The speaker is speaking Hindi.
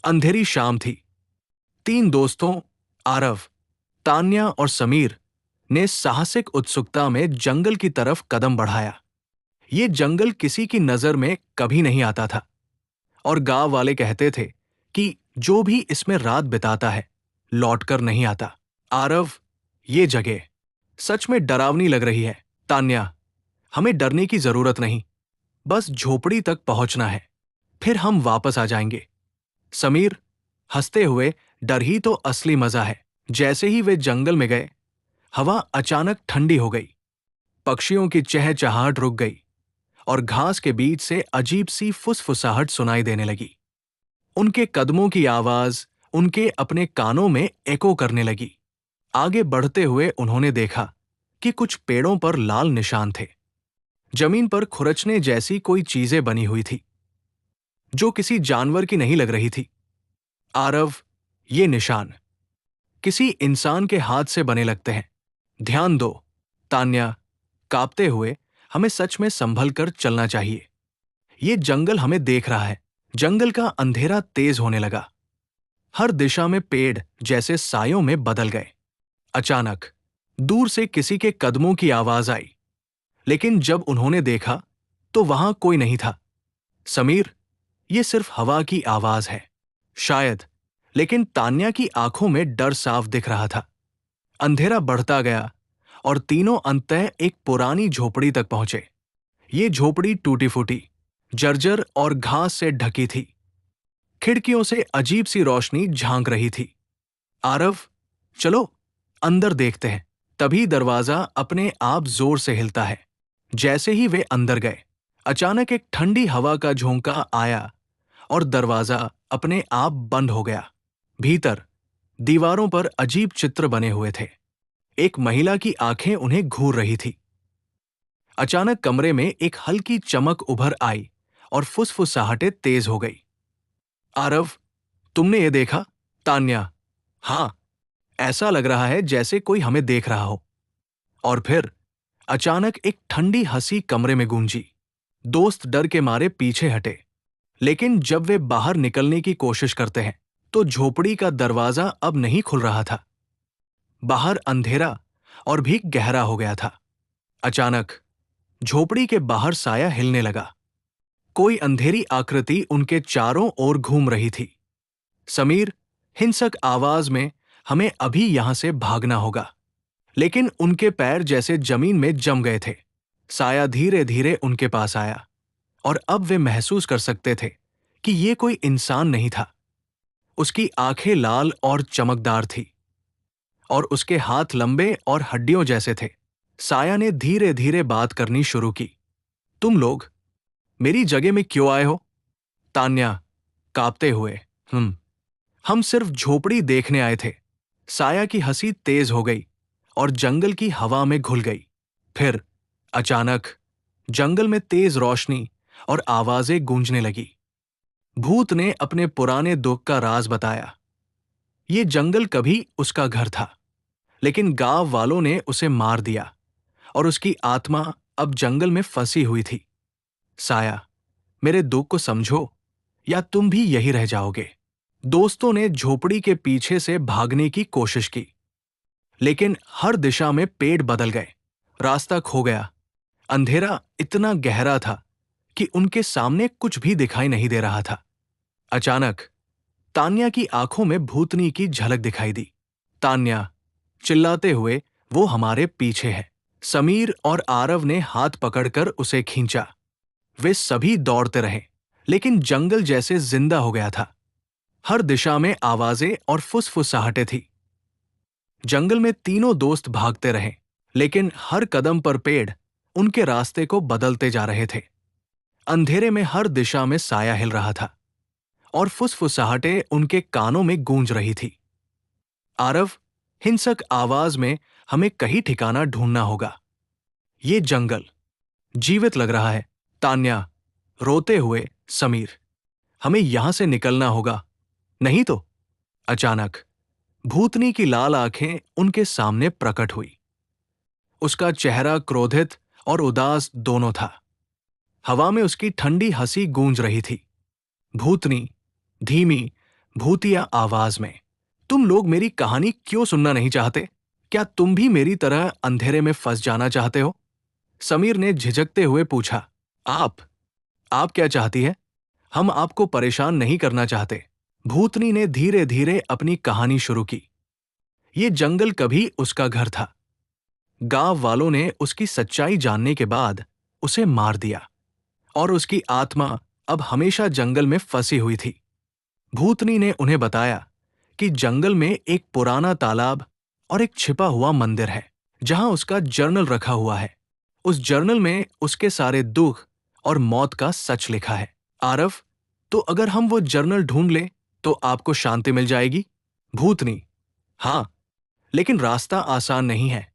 अंधेरी शाम थी। तीन दोस्तों आरव, तान्या और समीर ने साहसिक उत्सुकता में जंगल की तरफ कदम बढ़ाया। ये जंगल किसी की नजर में कभी नहीं आता था और गांव वाले कहते थे कि जो भी इसमें रात बिताता है लौटकर नहीं आता। आरव, ये जगह सच में डरावनी लग रही है। तान्या, हमें डरने की जरूरत नहीं, बस झोपड़ी तक पहुंचना है, फिर हम वापस आ जाएंगे। समीर हंसते हुए, डर ही तो असली मजा है। जैसे ही वे जंगल में गए, हवा अचानक ठंडी हो गई। पक्षियों की चहचहाहट रुक गई और घास के बीच से अजीब सी फुसफुसाहट सुनाई देने लगी। उनके कदमों की आवाज उनके अपने कानों में एको करने लगी। आगे बढ़ते हुए उन्होंने देखा कि कुछ पेड़ों पर लाल निशान थे। जमीन पर खुरचने जैसी कोई चीजें बनी हुई थी, जो किसी जानवर की नहीं लग रही थी। आरव, ये निशान किसी इंसान के हाथ से बने लगते हैं। ध्यान दो। तान्या, कांपते हुए, हमें सच में संभल कर चलना चाहिए। ये जंगल हमें देख रहा है। जंगल का अंधेरा तेज होने लगा। हर दिशा में पेड़ जैसे सायों में बदल गए। अचानक दूर से किसी के कदमों की आवाज आई, लेकिन जब उन्होंने देखा तो वहां कोई नहीं था। समीर, ये सिर्फ हवा की आवाज है। शायद, लेकिन तान्या की आंखों में डर साफ दिख रहा था। अंधेरा बढ़ता गया और तीनों अंततः एक पुरानी झोपड़ी तक पहुंचे। ये झोपड़ी टूटी फूटी, जर्जर और घास से ढकी थी। खिड़कियों से अजीब सी रोशनी झांक रही थी। आरव, चलो अंदर देखते हैं। तभी दरवाजा अपने आप जोर से हिलता है। जैसे ही वे अंदर गए, अचानक एक ठंडी हवा का झोंका आया और दरवाजा अपने आप बंद हो गया। भीतर दीवारों पर अजीब चित्र बने हुए थे। एक महिला की आंखें उन्हें घूर रही थी। अचानक कमरे में एक हल्की चमक उभर आई और फुसफुसाहटें तेज हो गई। आरव, तुमने ये देखा? तान्या, हाँ, ऐसा लग रहा है जैसे कोई हमें देख रहा हो। और फिर अचानक एक ठंडी हंसी कमरे में गूंजी। दोस्त डर के मारे पीछे हटे, लेकिन जब वे बाहर निकलने की कोशिश करते हैं तो झोपड़ी का दरवाजा अब नहीं खुल रहा था। बाहर अंधेरा और भी गहरा हो गया था। अचानक झोपड़ी के बाहर साया हिलने लगा। कोई अंधेरी आकृति उनके चारों ओर घूम रही थी। समीर, हिंसक आवाज में, हमें अभी यहां से भागना होगा। लेकिन उनके पैर जैसे जमीन में जम गए थे। साया धीरे धीरे उनके पास आया और अब वे महसूस कर सकते थे कि ये कोई इंसान नहीं था। उसकी आंखें लाल और चमकदार थी और उसके हाथ लंबे और हड्डियों जैसे थे। साया ने धीरे धीरे बात करनी शुरू की। तुम लोग मेरी जगह में क्यों आए हो? तान्या कांपते हुए, हम सिर्फ झोपड़ी देखने आए थे। साया की हंसी तेज हो गई और जंगल की हवा में घुल गई। फिर अचानक जंगल में तेज रोशनी और आवाजें गूंजने लगी। भूत ने अपने पुराने दुख का राज बताया। ये जंगल कभी उसका घर था, लेकिन गांव वालों ने उसे मार दिया और उसकी आत्मा अब जंगल में फंसी हुई थी। साया, मेरे दुख को समझो या तुम भी यही रह जाओगे। दोस्तों ने झोपड़ी के पीछे से भागने की कोशिश की, लेकिन हर दिशा में पेड़ बदल गए। रास्ता खो गया। अंधेरा इतना गहरा था कि उनके सामने कुछ भी दिखाई नहीं दे रहा था। अचानक तान्या की आंखों में भूतनी की झलक दिखाई दी। तान्या, चिल्लाते हुए, वो हमारे पीछे है। समीर और आरव ने हाथ पकड़कर उसे खींचा। वे सभी दौड़ते रहे, लेकिन जंगल जैसे जिंदा हो गया था। हर दिशा में आवाजें और फुसफुसाहटें थी। जंगल में तीनों दोस्त भागते रहे, लेकिन हर कदम पर पेड़ उनके रास्ते को बदलते जा रहे थे। अंधेरे में हर दिशा में साया हिल रहा था और फुसफुसाहटें उनके कानों में गूंज रही थी। आरव, हिंसक आवाज में, हमें कहीं ठिकाना ढूंढना होगा। ये जंगल जीवित लग रहा है। तान्या रोते हुए, समीर, हमें यहां से निकलना होगा, नहीं तो। अचानक भूतनी की लाल आंखें उनके सामने प्रकट हुई। उसका चेहरा क्रोधित और उदास दोनों था। हवा में उसकी ठंडी हंसी गूंज रही थी। भूतनी धीमी, भूतिया आवाज में, तुम लोग मेरी कहानी क्यों सुनना नहीं चाहते? क्या तुम भी मेरी तरह अंधेरे में फंस जाना चाहते हो? समीर ने झिझकते हुए पूछा। आप क्या चाहती है? हम आपको परेशान नहीं करना चाहते। भूतनी ने धीरे धीरे अपनी कहानी शुरू की। ये जंगल कभी उसका घर था। गांव वालों ने उसकी सच्चाई जानने के बाद उसे मार दिया और उसकी आत्मा अब हमेशा जंगल में फंसी हुई थी। भूतनी ने उन्हें बताया कि जंगल में एक पुराना तालाब और एक छिपा हुआ मंदिर है जहां उसका जर्नल रखा हुआ है। उस जर्नल में उसके सारे दुख और मौत का सच लिखा है। आरव, तो अगर हम वो जर्नल ढूंढ लें तो आपको शांति मिल जाएगी? भूतनी: हाँ, लेकिन रास्ता आसान नहीं है।